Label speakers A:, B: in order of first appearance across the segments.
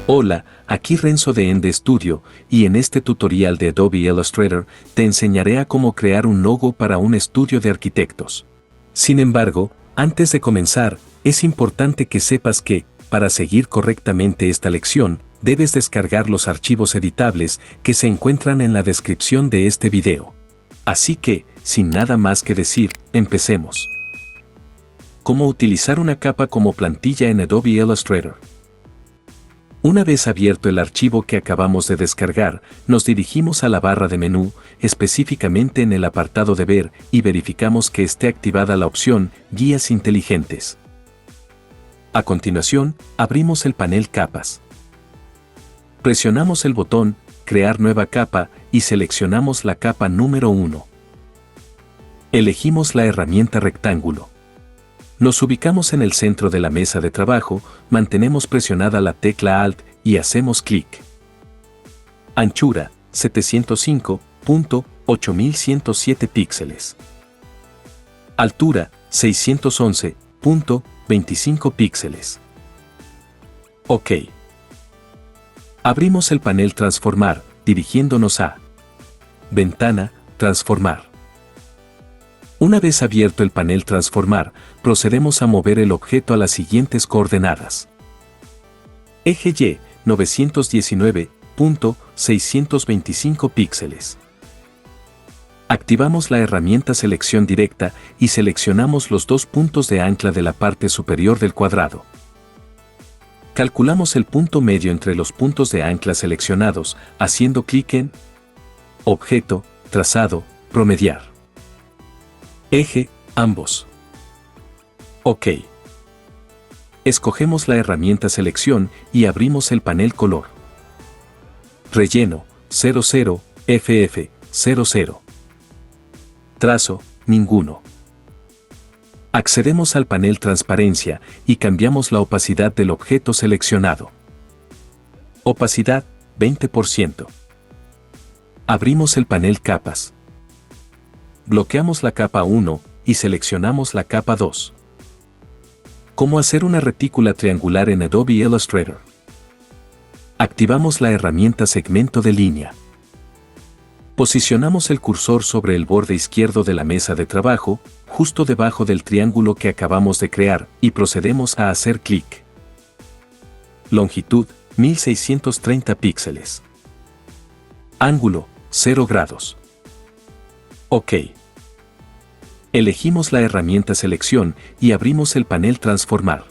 A: Hola, aquí Renzo de Ende Studio, y en este tutorial de Adobe Illustrator te enseñaré a cómo crear un logo para un estudio de arquitectos. Sin embargo, antes de comenzar, es importante que sepas que, para seguir correctamente esta lección, debes descargar los archivos editables que se encuentran en la descripción de este video. Así que, sin nada más que decir, empecemos. ¿Cómo utilizar una capa como plantilla en Adobe Illustrator? Una vez abierto el archivo que acabamos de descargar, nos dirigimos a la barra de menú, específicamente en el apartado de Ver, y verificamos que esté activada la opción Guías inteligentes. A continuación, abrimos el panel Capas. Presionamos el botón Crear nueva capa y seleccionamos la capa número 1. Elegimos la herramienta rectángulo. Nos ubicamos en el centro de la mesa de trabajo, mantenemos presionada la tecla Alt y hacemos clic. Anchura, 705.8107 píxeles. Altura, 611.25 píxeles. OK. Abrimos el panel Transformar, dirigiéndonos a Ventana, Transformar. Una vez abierto el panel Transformar, procedemos a mover el objeto a las siguientes coordenadas. Eje Y, 919.625 píxeles. Activamos la herramienta Selección Directa y seleccionamos los dos puntos de ancla de la parte superior del cuadrado. Calculamos el punto medio entre los puntos de ancla seleccionados, haciendo clic en Objeto, Trazado, Promediar. Eje, ambos. OK. Escogemos la herramienta Selección y abrimos el panel Color. Relleno, 00, FF, 00. Trazo, ninguno. Accedemos al panel Transparencia y cambiamos la opacidad del objeto seleccionado. Opacidad, 20%. Abrimos el panel Capas. Bloqueamos la capa 1 y seleccionamos la capa 2. ¿Cómo hacer una retícula triangular en Adobe Illustrator? Activamos la herramienta Segmento de línea. Posicionamos el cursor sobre el borde izquierdo de la mesa de trabajo, justo debajo del triángulo que acabamos de crear, y procedemos a hacer clic. Longitud, 1630 píxeles. Ángulo, 0 grados. OK. Elegimos la herramienta Selección y abrimos el panel Transformar.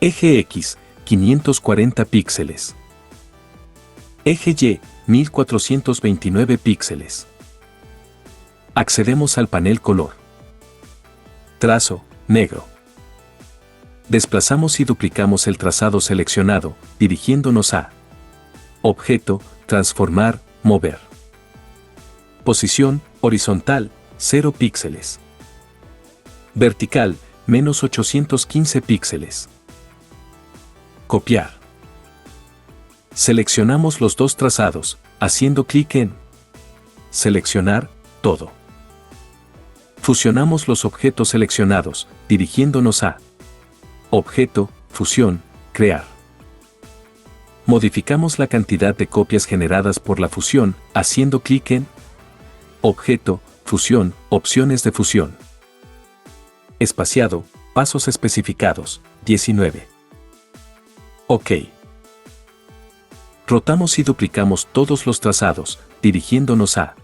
A: Eje X, 540 píxeles. Eje Y, 1429 píxeles. Accedemos al panel Color. Trazo, negro. Desplazamos y duplicamos el trazado seleccionado, dirigiéndonos a Objeto, Transformar, Mover. Posición, horizontal, 0 píxeles. Vertical, menos 815 píxeles. Copiar. Seleccionamos los dos trazados, haciendo clic en Seleccionar, todo. Fusionamos los objetos seleccionados, dirigiéndonos a Objeto, Fusión, Crear. Modificamos la cantidad de copias generadas por la fusión, haciendo clic en Objeto, Fusión, Opciones de fusión. Espaciado, pasos especificados, 19. OK. Rotamos y duplicamos todos los trazados, dirigiéndonos a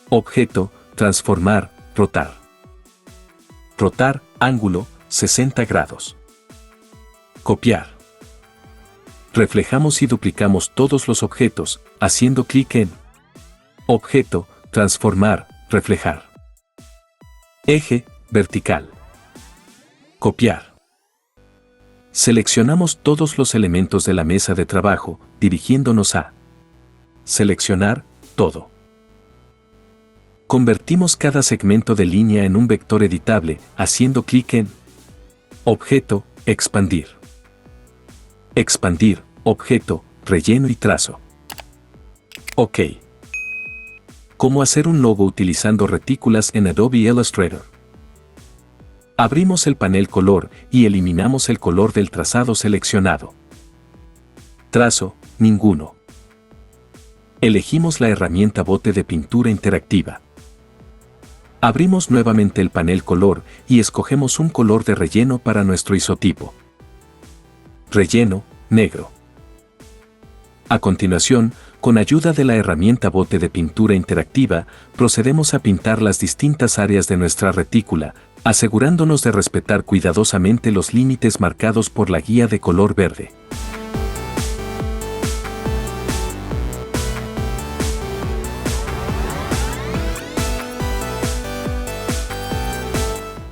A: Objeto, Transformar, Rotar. Rotar, ángulo, 60 grados. Copiar. Reflejamos y duplicamos todos los objetos, haciendo clic en Objeto, Transformar, Reflejar. Eje, vertical. Copiar. Seleccionamos todos los elementos de la mesa de trabajo, dirigiéndonos a Seleccionar, todo. Convertimos cada segmento de línea en un vector editable, haciendo clic en Objeto, Expandir. Expandir, objeto, relleno y trazo. OK. ¿Cómo hacer un logo utilizando retículas en Adobe Illustrator? Abrimos el panel Color y eliminamos el color del trazado seleccionado. Trazo, ninguno. Elegimos la herramienta bote de pintura interactiva. Abrimos nuevamente el panel color y escogemos un color de relleno para nuestro isotipo. Relleno, negro. A continuación, con ayuda de la herramienta bote de pintura interactiva, procedemos a pintar las distintas áreas de nuestra retícula, asegurándonos de respetar cuidadosamente los límites marcados por la guía de color verde.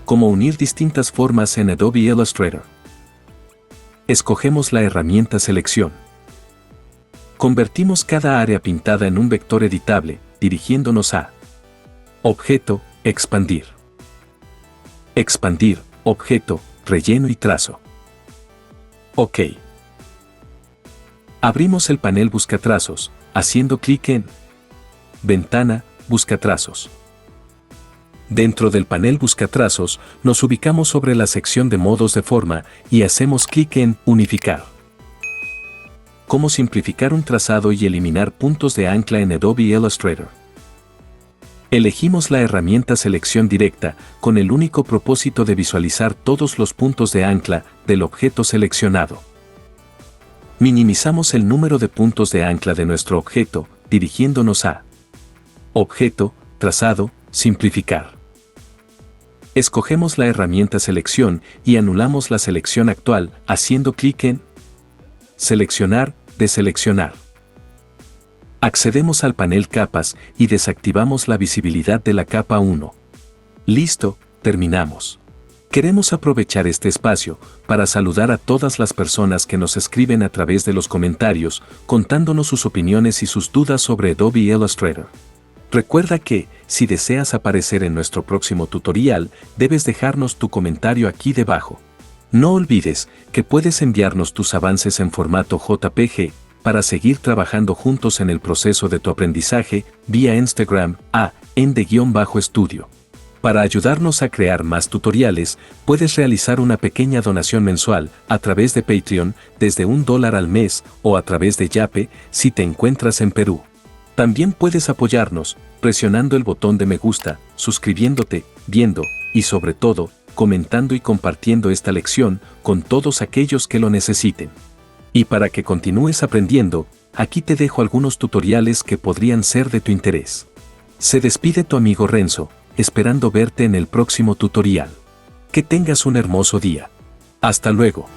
A: Cómo unir distintas formas en Adobe Illustrator. Escogemos la herramienta Selección. Convertimos cada área pintada en un vector editable, dirigiéndonos a Objeto, Expandir. Expandir, Objeto, Relleno y Trazo. OK. Abrimos el panel Buscatrazos, haciendo clic en Ventana, Buscatrazos. Dentro del panel Buscatrazos, nos ubicamos sobre la sección de modos de forma y hacemos clic en Unificar. Cómo simplificar un trazado y eliminar puntos de ancla en Adobe Illustrator. Elegimos la herramienta Selección Directa con el único propósito de visualizar todos los puntos de ancla del objeto seleccionado. Minimizamos el número de puntos de ancla de nuestro objeto, dirigiéndonos a Objeto, Trazado, Simplificar. Escogemos la herramienta Selección y anulamos la selección actual, haciendo clic en Seleccionar, Deseleccionar. Accedemos al panel Capas y desactivamos la visibilidad de la capa 1. Listo, terminamos. Queremos aprovechar este espacio para saludar a todas las personas que nos escriben a través de los comentarios, contándonos sus opiniones y sus dudas sobre Adobe Illustrator. Recuerda que, si deseas aparecer en nuestro próximo tutorial, debes dejarnos tu comentario aquí debajo. No olvides que puedes enviarnos tus avances en formato JPG para seguir trabajando juntos en el proceso de tu aprendizaje vía Instagram a ende_estudio. Para ayudarnos a crear más tutoriales, puedes realizar una pequeña donación mensual a través de Patreon desde $1 al mes o a través de Yape si te encuentras en Perú. También puedes apoyarnos presionando el botón de me gusta, suscribiéndote, viendo y sobre todo, comentando y compartiendo esta lección con todos aquellos que lo necesiten. Y para que continúes aprendiendo, aquí te dejo algunos tutoriales que podrían ser de tu interés. Se despide tu amigo Renzo, esperando verte en el próximo tutorial. Que tengas un hermoso día. Hasta luego.